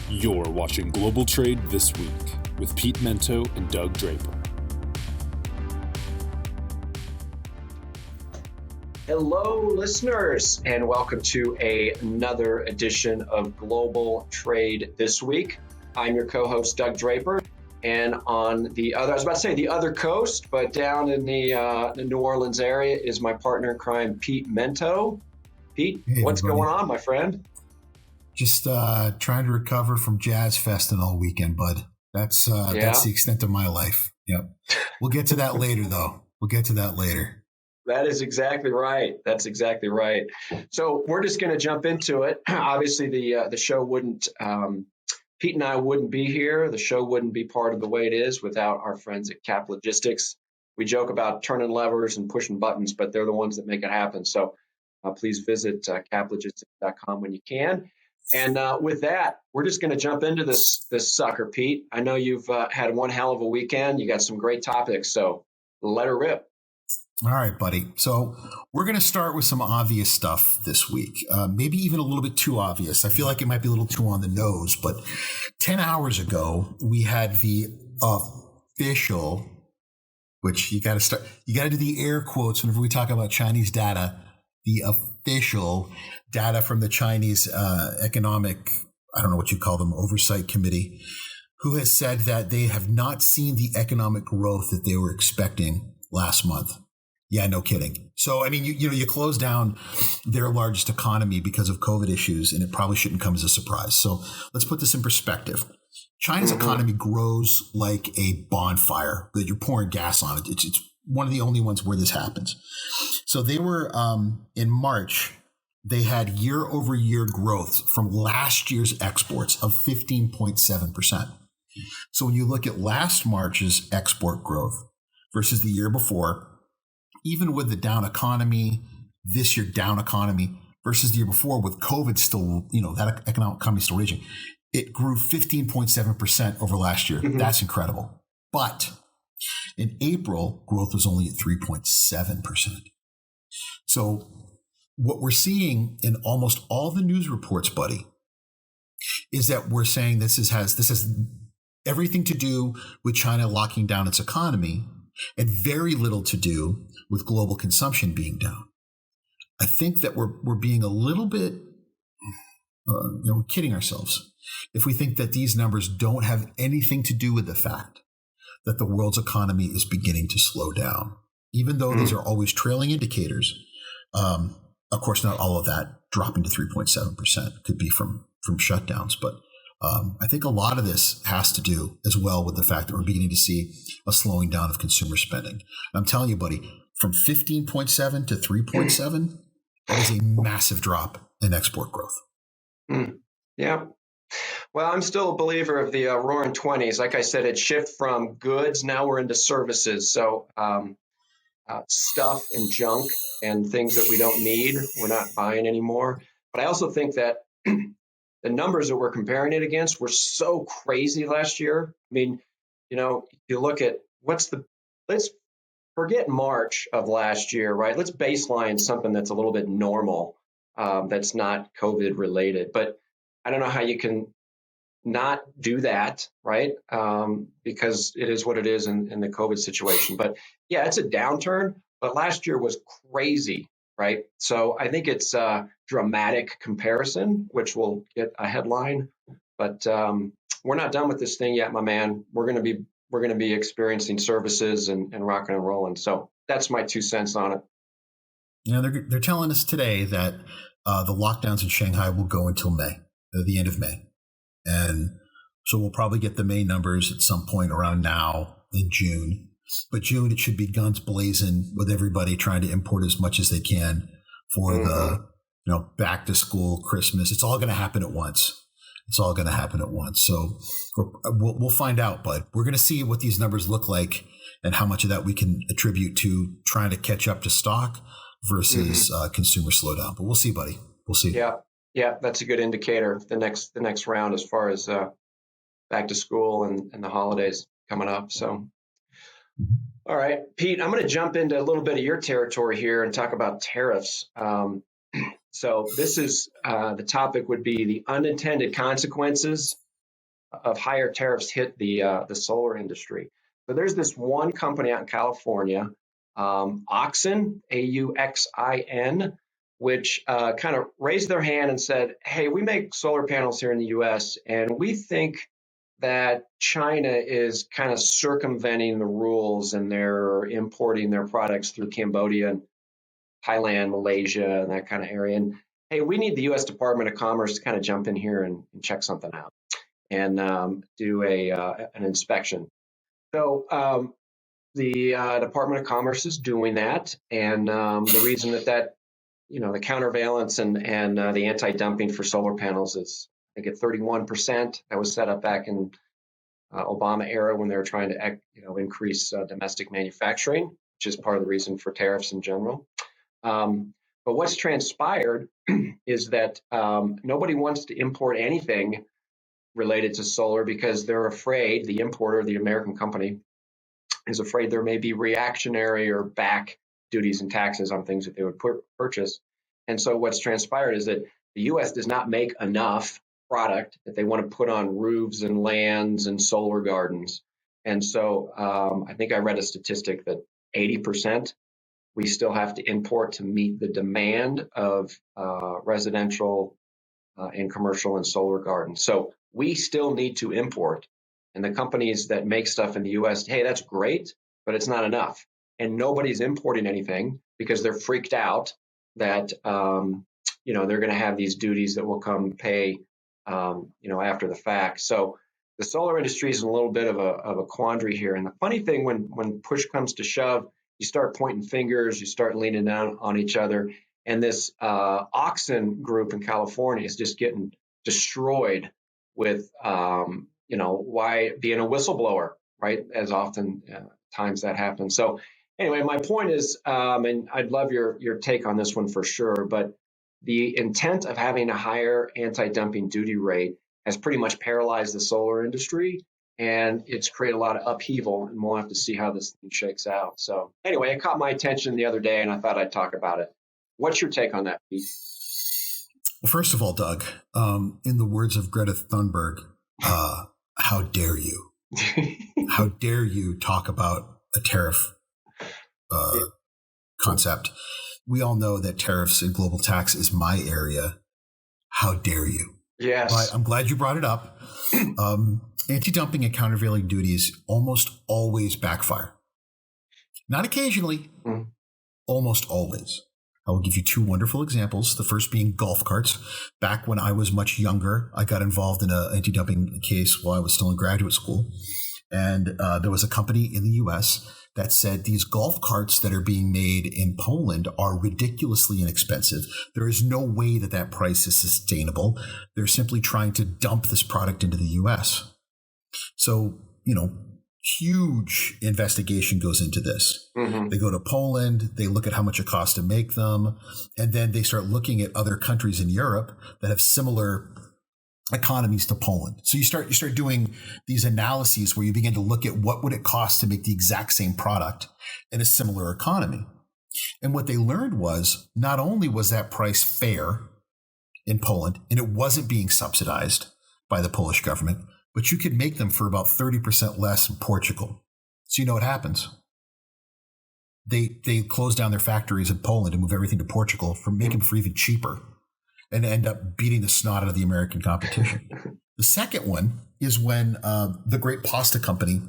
You're watching Global Trade This Week with Pete Mento and Doug Draper. Hello, listeners, and welcome to another edition of Global Trade This Week. I'm your co-host, Doug Draper, and on the other, I was about to say the other coast, but down in the New Orleans area is my partner in crime, Pete Mento. Pete, hey, what's everybody. going on, my friend? Just trying to recover from Jazz Festin' all weekend, bud. That's the extent of my life. Yep. We'll get to that later, though. That is exactly right. That's exactly right. So we're just going to jump into it. Obviously, the show wouldn't, Pete and I wouldn't be here. The show wouldn't be part of the way it is without our friends at CAP Logistics. We joke about turning levers and pushing buttons, but they're the ones that make it happen. So please visit caplogistics.com when you can. And with that, we're just going to jump into this sucker, Pete. I know you've had one hell of a weekend. You got some great topics, so let her rip. All right, buddy. So we're going to start with some obvious stuff this week, maybe even a little bit too obvious. I feel like it might be a little too on the nose, but 10 hours ago, we had the official, which you got to do the air quotes whenever we talk about Chinese data, the official data from the Chinese economic, I don't know what you call them, oversight committee, who has said that they have not seen the economic growth that they were expecting last month. Yeah, no kidding. So, I mean, you close down their largest economy because of COVID issues, and it probably shouldn't come as a surprise. So let's put this in perspective. China's economy grows like a bonfire that you're pouring gas on it. It's one of the only ones where this happens. So they were, in March, they had year-over-year growth from last year's exports of 15.7%. So when you look at last March's export growth versus the year before, even with the down economy, this year down economy versus the year before with COVID still, that economy still raging, it grew 15.7% over last year. Mm-hmm. That's incredible. But in April, growth was only at 3.7%. So what we're seeing in almost all the news reports, buddy, is that we're saying this has everything to do with China locking down its economy and very little to do with global consumption being down. I think that we're being a little bit, we're kidding ourselves if we think that these numbers don't have anything to do with the fact that the world's economy is beginning to slow down, even though these are always trailing indicators. Of course, not all of that dropping to 3.7% could be from shutdowns, but I think a lot of this has to do as well with the fact that we're beginning to see a slowing down of consumer spending. And I'm telling you, buddy, from 15.7 to 3.7, that is a massive drop in export growth. Yeah. Well, I'm still a believer of the roaring 20s. Like I said, it shifted from goods. Now we're into services. So stuff and junk and things that we don't need, we're not buying anymore. But I also think that the numbers that we're comparing it against were so crazy last year. I mean, you look at let's forget March of last year, right? Let's baseline something that's a little bit normal, that's not COVID related. But I don't know how you can not do that, right? Because it is what it is in the COVID situation. But yeah, it's a downturn, but last year was crazy, right? So I think it's a dramatic comparison, which will get a headline, but we're not done with this thing yet, my man. We're going to be experiencing services and rocking and rolling. So that's my 2 cents on it. They're telling us today that the lockdowns in Shanghai will go until May, the end of May. And so we'll probably get the May numbers at some point around now in June. But June, it should be guns blazing with everybody trying to import as much as they can for the back to school, Christmas. It's all going to happen at once. So we'll find out, bud. We're going to see what these numbers look like and how much of that we can attribute to trying to catch up to stock versus consumer slowdown. But we'll see, buddy. We'll see. Yeah, that's a good indicator. The next round as far as back to school and the holidays coming up. So, all right, Pete, I'm going to jump into a little bit of your territory here and talk about tariffs. So this is the topic would be the unintended consequences of higher tariffs hit the solar industry. So there's this one company out in California, Auxin, AUXIN, which kind of raised their hand and said, hey, we make solar panels here in the US, and we think that China is kind of circumventing the rules, and they're importing their products through Cambodia and Thailand, Malaysia, and that kind of area. And hey, we need the U.S. Department of Commerce to kind of jump in here and check something out and do an inspection. So the Department of Commerce is doing that, and the reason that the countervailance and the anti-dumping for solar panels is, I think, at 31%. That was set up back in Obama era when they were trying to increase domestic manufacturing, which is part of the reason for tariffs in general. But what's transpired is that nobody wants to import anything related to solar because they're afraid, the importer, the American company, is afraid there may be reactionary or back duties and taxes on things that they would purchase. And so what's transpired is that the U.S. does not make enough product that they want to put on roofs and lands and solar gardens. And so I think I read a statistic that 80% we still have to import to meet the demand of residential and commercial and solar gardens. So we still need to import. And the companies that make stuff in the U.S., hey, that's great, but it's not enough. And nobody's importing anything because they're freaked out that they're going to have these duties that will come pay after the fact. So the solar industry is in a little bit of a quandary here. And the funny thing, when push comes to shove, you start pointing fingers, you start leaning down on each other. And this Auxin group in California is just getting destroyed with, why being a whistleblower, right? As often times that happens. So anyway, my point is, and I'd love your take on this one for sure, but the intent of having a higher anti-dumping duty rate has pretty much paralyzed the solar industry, and it's created a lot of upheaval, and we'll have to see how this thing shakes out. So anyway, it caught my attention the other day, and I thought I'd talk about it. What's your take on that, Pete? Well, first of all, Doug, in the words of Greta Thunberg, how dare you? How dare you talk about a tariff concept? We all know that tariffs and global tax is my area. How dare you? Yes. But I'm glad you brought it up. Anti-dumping and countervailing duties almost always backfire. Not occasionally, almost always. I will give you two wonderful examples. The first being golf carts. Back when I was much younger, I got involved in an anti-dumping case while I was still in graduate school. And there was a company in the U.S. that said these golf carts that are being made in Poland are ridiculously inexpensive. There is no way that price is sustainable. They're simply trying to dump this product into the U.S. So, huge investigation goes into this. Mm-hmm. They go to Poland, they look at how much it costs to make them, and then they start looking at other countries in Europe that have similar economies to Poland. So you start doing these analyses where you begin to look at what would it cost to make the exact same product in a similar economy. And what they learned was not only was that price fair in Poland, and it wasn't being subsidized by the Polish government, but you could make them for about 30% less in Portugal. So you know what happens? They close down their factories in Poland and move everything to Portugal for making them for even cheaper, and end up beating the snot out of the American competition. The second one is when the great pasta company,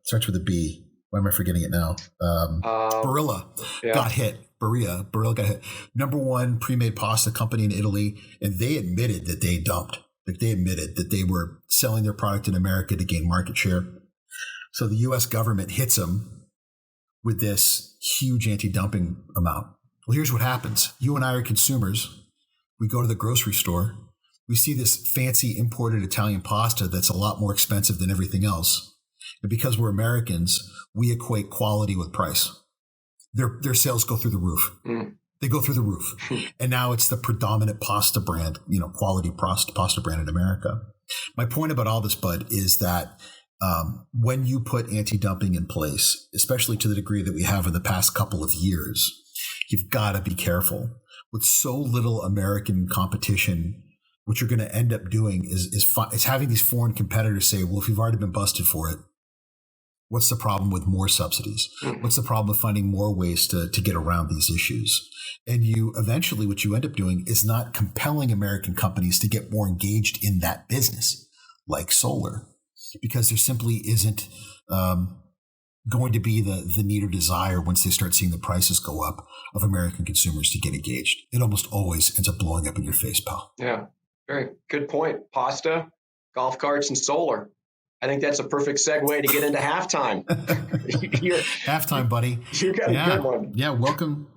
starts with a B. Why am I forgetting it now? Barilla got hit. Barilla got hit. Number one pre-made pasta company in Italy, and they admitted that they dumped. Like, they admitted that they were selling their product in America to gain market share. So the U.S. government hits them with this huge anti-dumping amount. Well, here's what happens. You and I are consumers. We go to the grocery store. We see this fancy imported Italian pasta that's a lot more expensive than everything else. And because we're Americans, we equate quality with price. Their sales go through the roof. They go through the roof. And now it's the predominant pasta brand, quality pasta brand in America. My point about all this, Bud, is that when you put anti-dumping in place, especially to the degree that we have in the past couple of years, you've got to be careful. With so little American competition what you're going to end up doing is having these foreign competitors say, well, if you've already been busted for it, what's the problem with more subsidies? What's the problem with finding more ways to get around these issues? And you eventually, what you end up doing is not compelling American companies to get more engaged in that business, like solar, because there simply isn't going to be the need or desire once they start seeing the prices go up of American consumers to get engaged. It almost always ends up blowing up in your face, pal. Yeah, very good point. Pasta, golf carts, and solar. I think that's a perfect segue to get into halftime. Halftime, buddy. You got a good one. Yeah, welcome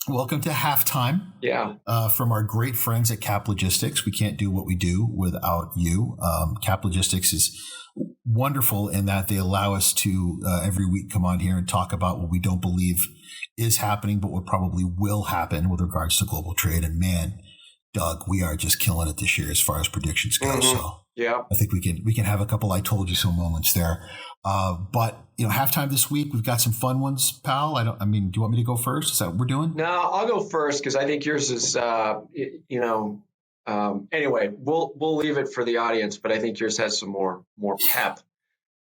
to halftime. Yeah. From our great friends at Cap Logistics. We can't do what we do without you. Cap Logistics is wonderful in that they allow us to every week come on here and talk about what we don't believe is happening, but what probably will happen with regards to global trade. And man, Doug, we are just killing it this year as far as predictions go. So yeah, I think we can have a couple I told you so moments there. But halftime this week, we've got some fun ones, pal. Do you want me to go first? Is that what we're doing? No, I'll go first because I think yours is anyway, we'll leave it for the audience, but I think yours has some more pep.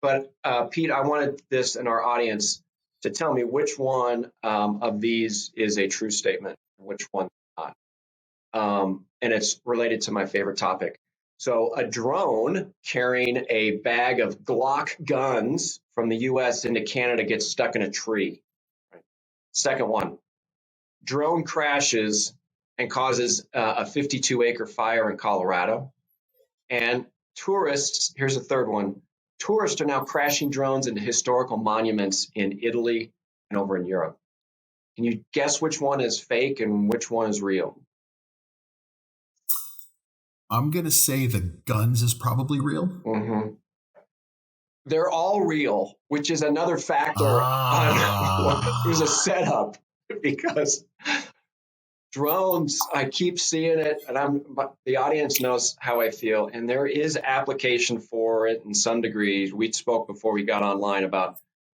But Pete, I wanted this in our audience to tell me which one of these is a true statement, and which one not. And it's related to my favorite topic. So a drone carrying a bag of Glock guns from the U.S. into Canada gets stuck in a tree. Right. Second one, drone crashes and causes a 52-acre fire in Colorado. And tourists, here's a third one, tourists are now crashing drones into historical monuments in Italy and over in Europe. Can you guess which one is fake and which one is real? I'm going to say the guns is probably real. Mm-hmm. They're all real, which is another factor on it was a setup, because drones, I keep seeing it, and the audience knows how I feel, and there is application for it in some degree. We spoke before we got online about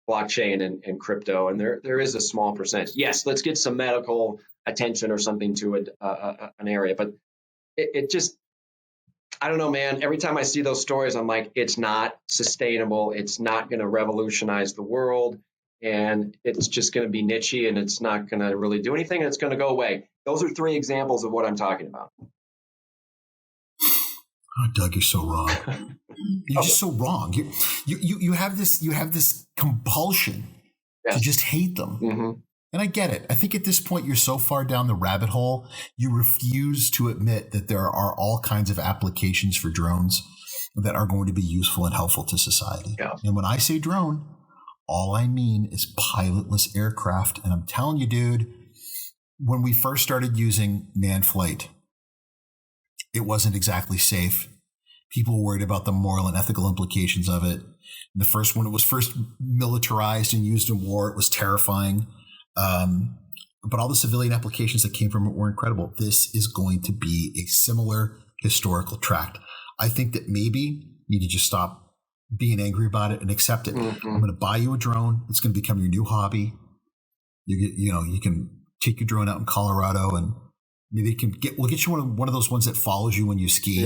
blockchain and crypto, and there is a small percentage. Yes, let's get some medical attention or something to an area, but it just, I don't know, man. Every time I see those stories, I'm like, it's not sustainable. It's not going to revolutionize the world. And it's just going to be nichey, and it's not going to really do anything, and it's going to go away. Those are three examples of what I'm talking about. Oh, Doug, you're so wrong. You're just so wrong. You have this compulsion to just hate them. Mm-hmm. And I get it. I think at this point, you're so far down the rabbit hole, you refuse to admit that there are all kinds of applications for drones that are going to be useful and helpful to society. Yeah. And when I say drone, all I mean is pilotless aircraft. And I'm telling you, dude, when we first started using manned flight, it wasn't exactly safe. People were worried about the moral and ethical implications of it. And when it was first militarized and used in war, it was terrifying. But all the civilian applications that came from it were incredible. This is going to be a similar historical tract. I think that maybe you need to just stop being angry about it and accept it. Mm-hmm. I'm going to buy you a drone. It's going to become your new hobby. You can take your drone out in Colorado, and maybe we'll get you one of those ones that follows you when you ski,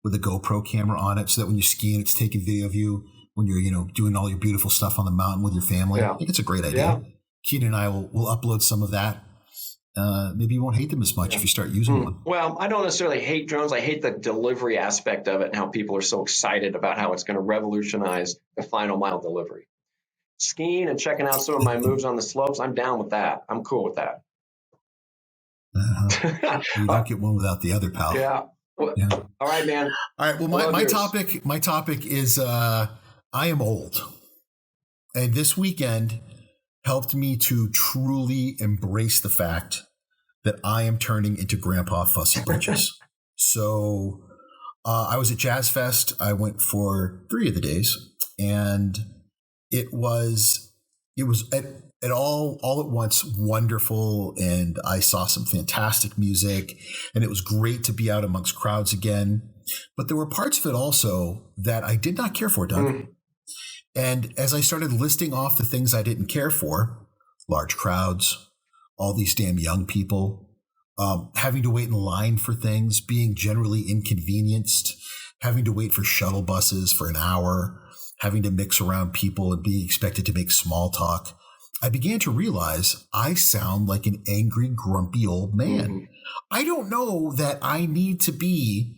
with a GoPro camera on it, so that when you're skiing, it's taking video of you when you're doing all your beautiful stuff on the mountain with your family. Yeah. I think it's a great idea. Yeah. Keenan and I will upload some of that. Maybe you won't hate them as much if you start using one. Well, I don't necessarily hate drones. I hate the delivery aspect of it and how people are so excited about how it's going to revolutionize the final mile delivery. Skiing and checking out some of my moves on the slopes, I'm down with that. I'm cool with that. You don't get one without the other, pal. Yeah. Well, yeah. All right, man. All right. Well, my topic is I am old, and this weekend helped me to truly embrace the fact that I am turning into Grandpa Fussy Britches. So I was at Jazz Fest. I went for 3 of the days, and it was at all at once wonderful, and I saw some fantastic music, and it was great to be out amongst crowds again. But there were parts of it also that I did not care for, Doug. And as I started listing off the things I didn't care for, large crowds, all these damn young people, having to wait in line for things, being generally inconvenienced, having to wait for shuttle buses for an hour, having to mix around people and being expected to make small talk, I began to realize I sound like an angry, grumpy old man. Mm-hmm. I don't know that I need to be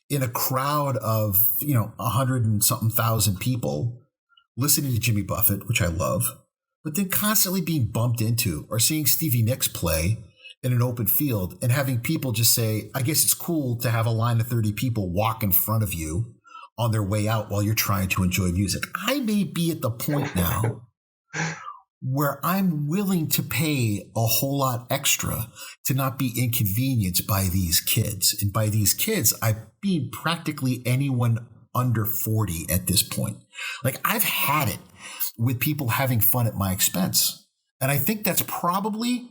in a crowd of, 100 and something thousand people listening to Jimmy Buffett, which I love, but then constantly being bumped into or seeing Stevie Nicks play in an open field and having people just say, I guess it's cool to have a line of 30 people walk in front of you on their way out while you're trying to enjoy music. I may be at the point now where I'm willing to pay a whole lot extra to not be inconvenienced by these kids. And by these kids, I mean practically anyone under 40 at this point. Like, I've had it with people having fun at my expense. And I think that's probably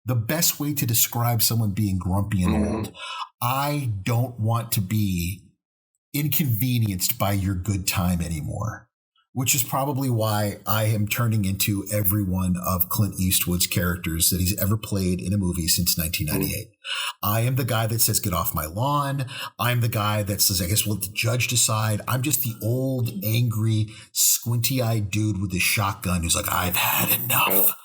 the best way to describe someone being grumpy and old. I don't want to be inconvenienced by your good time anymore, which is probably why I am turning into every one of Clint Eastwood's characters that he's ever played in a movie since 1998. I am the guy that says, get off my lawn. I'm the guy that says, I guess we'll let the judge decide. I'm just the old, angry, squinty-eyed dude with the shotgun who's like, I've had enough.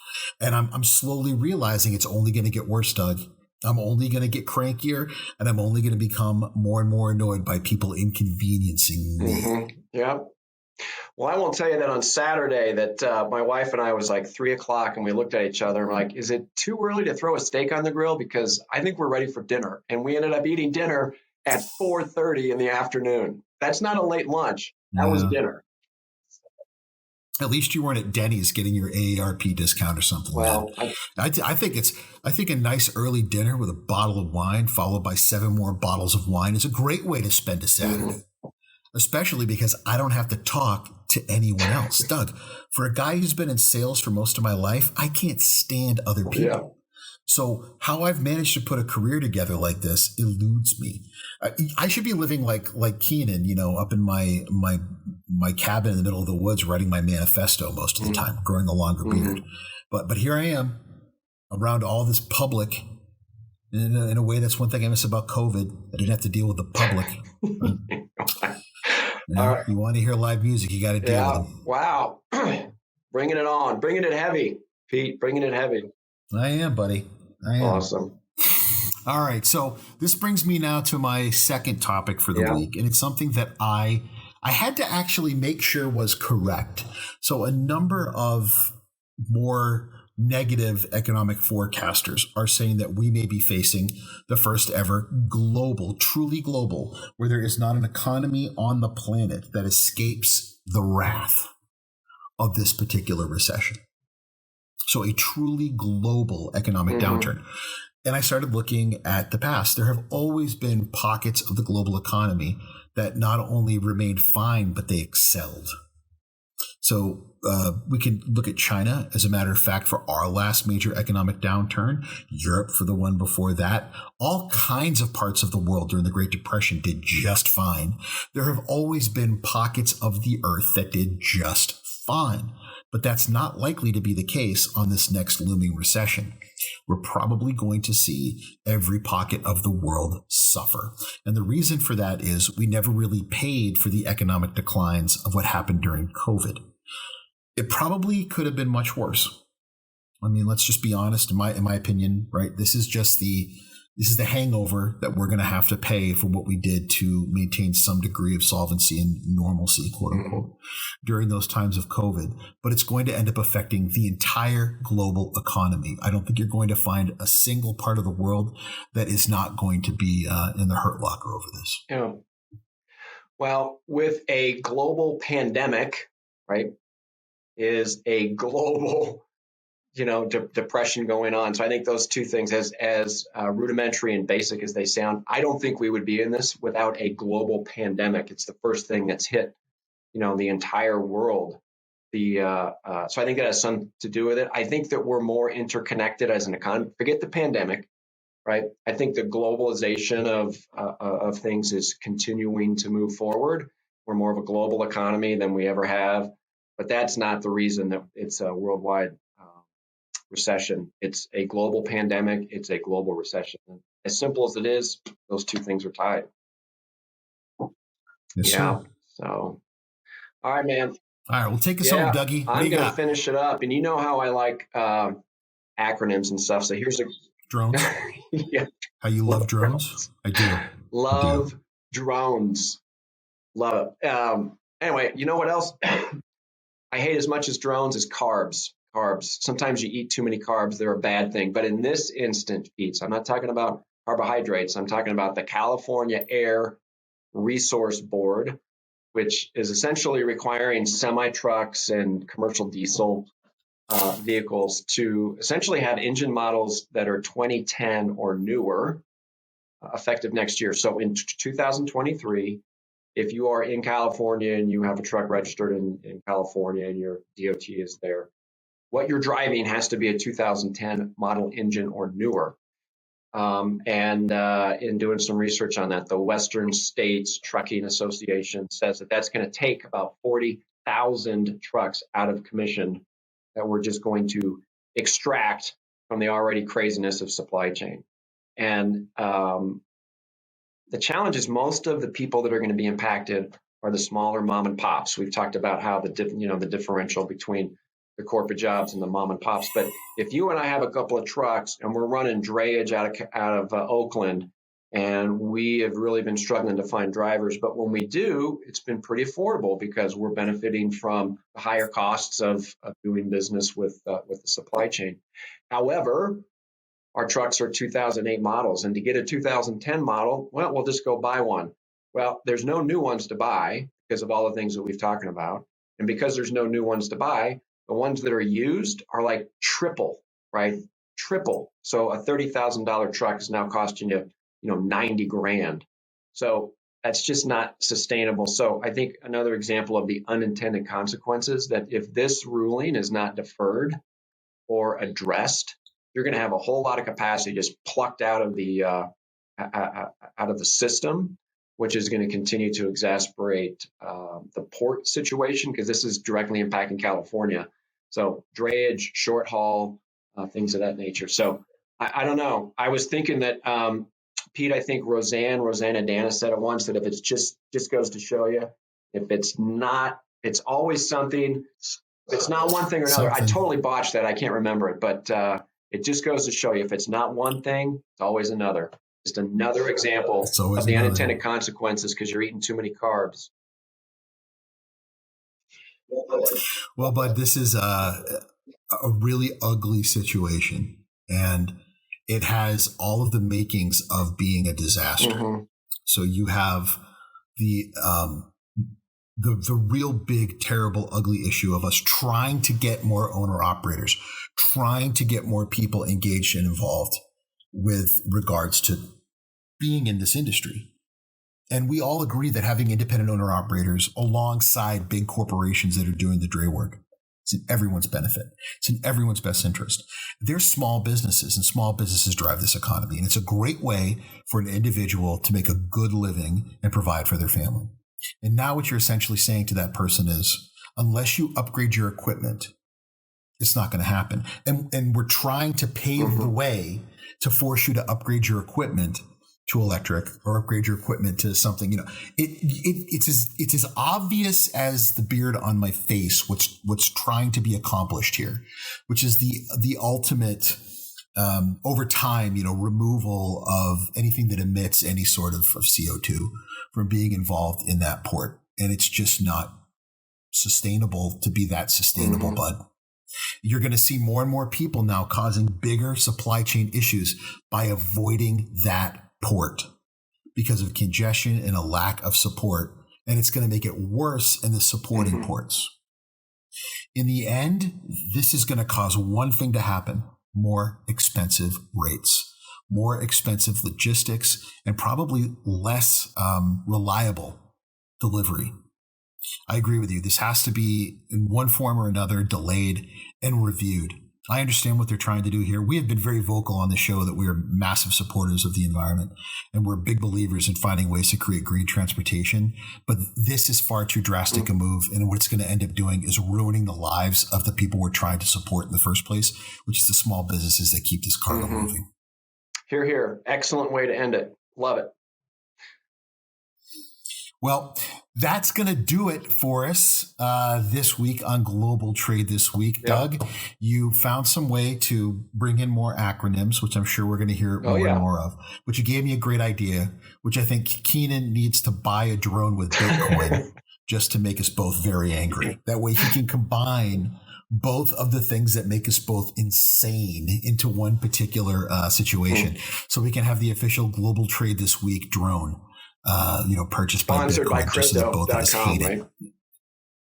And I'm slowly realizing it's only going to get worse, Doug. I'm only going to get crankier, and I'm only going to become more and more annoyed by people inconveniencing me. Mm-hmm. Yeah. Well, I won't tell you that on Saturday that my wife and I was like 3:00 and we looked at each other and we're like, is it too early to throw a steak on the grill? Because I think we're ready for dinner. And we ended up eating dinner at 4:30 in the afternoon. That's not a late lunch. That was dinner. At least you weren't at Denny's getting your AARP discount or something. Well, I think a nice early dinner with a bottle of wine followed by 7 more bottles of wine is a great way to spend a Saturday, especially because I don't have to talk to anyone else. Doug, for a guy who's been in sales for most of my life, I can't stand other people. Yeah. So how I've managed to put a career together like this eludes me. I should be living like Keenan, up in my cabin in the middle of the woods, writing my manifesto most of the time, growing a longer beard. But here I am around all this public. In a way, that's one thing I miss about COVID. I didn't have to deal with the public. You want to hear live music, you got to deal with them. Wow. Bringing it on. Bringing it heavy, Pete. Bringing it heavy. I am, buddy. I am. Awesome. All right. So this brings me now to my second topic for the week. And it's something that I had to actually make sure was correct. So a number of more negative economic forecasters are saying that we may be facing the first ever global, truly global, where there is not an economy on the planet that escapes the wrath of this particular recession. So a truly global economic downturn. And I started looking at the past. There have always been pockets of the global economy that not only remained fine, but they excelled. So we can look at China, as a matter of fact, for our last major economic downturn, Europe for the one before that. All kinds of parts of the world during the Great Depression did just fine. There have always been pockets of the earth that did just fine. But that's not likely to be the case on this next looming recession. We're probably going to see every pocket of the world suffer. And the reason for that is we never really paid for the economic declines of what happened during COVID. It probably could have been much worse. I mean, let's just be honest, in my opinion, right? This is the hangover that we're going to have to pay for what we did to maintain some degree of solvency and normalcy, quote unquote, during those times of COVID. But it's going to end up affecting the entire global economy. I don't think you're going to find a single part of the world that is not going to be in the hurt locker over this. Yeah. Well, with a global pandemic, right, is a global depression going on. So I think those two things, as rudimentary and basic as they sound, I don't think we would be in this without a global pandemic. It's the first thing that's hit, the entire world. So I think that has something to do with it. I think that we're more interconnected as an economy. Forget the pandemic, right? I think the globalization of things is continuing to move forward. We're more of a global economy than we ever have, but that's not the reason that it's a worldwide recession. It's a global pandemic. It's a global recession. As simple as it is, those two things are tied. Yes, Yeah. sir. So, all right, man. All right, well, take us home, Dougie. I'm going to finish it up. And you know how I like acronyms and stuff. So here's a drones. Yeah. How you love drones? I do. Love drones. Love it. Anyway, you know what else I hate as much as drones is carbs. Carbs. Sometimes you eat too many carbs. They're a bad thing. But in this instant, Pete, I'm not talking about carbohydrates. I'm talking about the California Air Resource Board, which is essentially requiring semi-trucks and commercial diesel vehicles to essentially have engine models that are 2010 or newer, effective next year. So in 2023, if you are in California and you have a truck registered in California and your DOT is there, what you're driving has to be a 2010 model engine or newer. In doing some research on that, the Western States Trucking Association says that that's going to take about 40,000 trucks out of commission that we're just going to extract from the already craziness of supply chain. And the challenge is most of the people that are going to be impacted are the smaller mom and pops. We've talked about how the differential between the corporate jobs and the mom and pops. But if you and I have a couple of trucks and we're running drayage out of Oakland, and we have really been struggling to find drivers, but when we do, it's been pretty affordable because we're benefiting from the higher costs of doing business with the supply chain. However, our trucks are 2008 models, and to get a 2010 model, well, we'll just go buy one. Well, there's no new ones to buy because of all the things that we've talked about. And because there's no new ones to buy, the ones that are used are like triple, right? Triple. So a $30,000 truck is now costing you, $90,000. So that's just not sustainable. So I think another example of the unintended consequences that if this ruling is not deferred or addressed, you're going to have a whole lot of capacity just plucked out of the system, which is going to continue to exacerbate the port situation because this is directly impacting California. So drayage, short haul, things of that nature. So I don't know. I was thinking that, Pete, I think Rosanna Dana said it once that if it's just goes to show you, if it's not, it's always something. It's not one thing or another. I totally botched that. I can't remember it, but it just goes to show you if it's not one thing, it's always another. Just another example of the unintended consequences because you're eating too many carbs. Well, Bud, this is a really ugly situation, and it has all of the makings of being a disaster. Mm-hmm. So you have the real big, terrible, ugly issue of us trying to get more owner-operators, trying to get more people engaged and involved with regards to being in this industry. And we all agree that having independent owner-operators alongside big corporations that are doing the dray work is in everyone's benefit. It's in everyone's best interest. They're small businesses, and small businesses drive this economy. And it's a great way for an individual to make a good living and provide for their family. And now what you're essentially saying to that person is, unless you upgrade your equipment, it's not going to happen. And we're trying to pave the way to force you to upgrade your equipment to electric or upgrade your equipment to something. It's as obvious as the beard on my face what's trying to be accomplished here, which is the ultimate over time, removal of anything that emits any sort of CO2 from being involved in that port. And it's just not sustainable to be that sustainable, Bud. You're going to see more and more people now causing bigger supply chain issues by avoiding that port because of congestion and a lack of support. And it's going to make it worse in the supporting ports. In the end, this is going to cause one thing to happen: more expensive rates, more expensive logistics, and probably less reliable delivery. I agree with you. This has to be in one form or another delayed and reviewed. I understand what they're trying to do here. We have been very vocal on the show that we are massive supporters of the environment, and we're big believers in finding ways to create green transportation. But this is far too drastic a move, and what it's going to end up doing is ruining the lives of the people we're trying to support in the first place, which is the small businesses that keep this cargo moving. Hear, hear. Excellent way to end it. Love it. Well, that's going to do it for us this week on Global Trade This Week. Yep. Doug, you found some way to bring in more acronyms, which I'm sure we're going to hear more and more of. But you gave me a great idea, which I think Keenan needs to buy a drone with Bitcoin just to make us both very angry. That way he can combine both of the things that make us both insane into one particular situation. So we can have the official Global Trade This Week drone. Purchased by Sponsored Bitcoin, by just as both of us hate it. Right?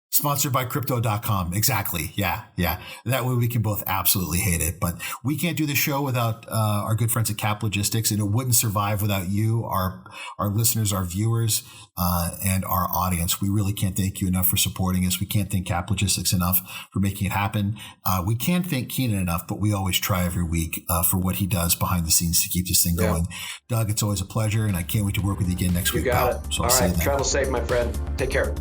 Sponsored by Crypto.com. Exactly. Yeah. That way we can both absolutely hate it. But we can't do the show without our good friends at Cap Logistics, and it wouldn't survive without you, our listeners, our viewers, and our audience. We really can't thank you enough for supporting us. We can't thank Cap Logistics enough for making it happen. We can't thank Keenan enough, but we always try every week for what he does behind the scenes to keep this thing going. Doug, it's always a pleasure, and I can't wait to work with you again next week. You got it. So All right. Travel safe, my friend. Take care.